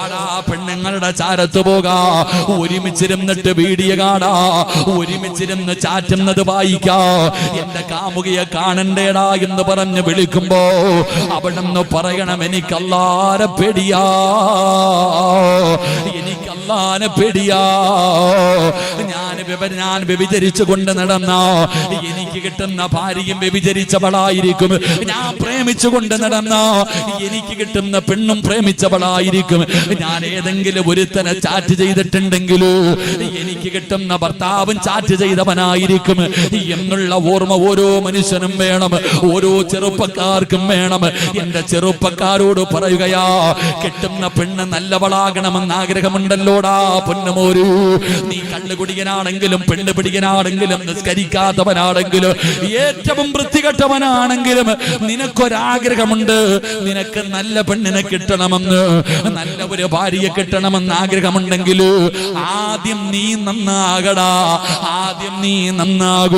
അതാ പെണ്ണുങ്ങളുടെ ചാരത്ത് പോകാ, ഒരുമിച്ചിരുന്നിട്ട് വീഡിയോ കാണാ, ഒരുമിച്ചിരുന്ന് ചാറ്റുന്നത് വായിക്കാ. എന്റെ കാമുകിയെ കാണണ്ടേടാ എന്ന് പറഞ്ഞ് വിളിക്കുമ്പോ അവിടെന്ന് പറയണം, എനിക്ക് അല്ലാഹുവിനെ പേടിയാ, എനിക്ക് അല്ലാഹുവിനെ പേടിയാ. ഞാൻ വ്യഭിചരിച്ചു കൊണ്ട് നടന്ന എനിക്ക് കിട്ടുന്ന ഭാര്യയും വ്യഭിചരിച്ചവളായിരിക്കും. ഞാൻ പ്രേമിച്ചുകൊണ്ട് നടന്ന എനിക്ക് കിട്ടുന്ന പെണ്ണും പ്രേമിച്ചവളായിരിക്കും. ഞാൻ ഏതെങ്കിലും ഒരുത്തനെ ചാറ്റ് ചെയ്തിട്ടുണ്ടെങ്കിലോ എനിക്ക് കിട്ടുന്ന ഭർത്താവും ചാറ്റ് ചെയ്തവനായിരിക്കും എന്നുള്ള ഓർമ്മ ഓരോ മനുഷ്യനും വേണം, ഓരോ ചെറുപ്പക്കാർക്കും വേണം. എന്റെ ചെറുപ്പക്കാരോട് പറയുകയാ, കിട്ടുന്ന പെണ്ണ് നല്ലവളാകണമെന്ന് ആഗ്രഹമുണ്ടല്ലോടാ പൊന്നുമോരു. നീ കള്ളുകുടിയനാണെങ്കിലും പെണ്ണ് പിടിയനാണെങ്കിലും നിസ്കരിക്കാത്തവനാണെങ്കിലും ഏറ്റവും വൃത്തികെട്ടവനാണെങ്കിലും നിനക്കൊരാഗ്രഹമുണ്ട്, നിനക്ക് നല്ല പെണ്ണിനെ കിട്ടണമെന്ന്, നല്ല ഒരു ഭാര്യയെ കിട്ടണമെന്ന് ആഗ്രഹമുണ്ടെങ്കിൽ ആദ്യം നീ നന്നാകടാ, ആദ്യം നീ നന്നാകൂ.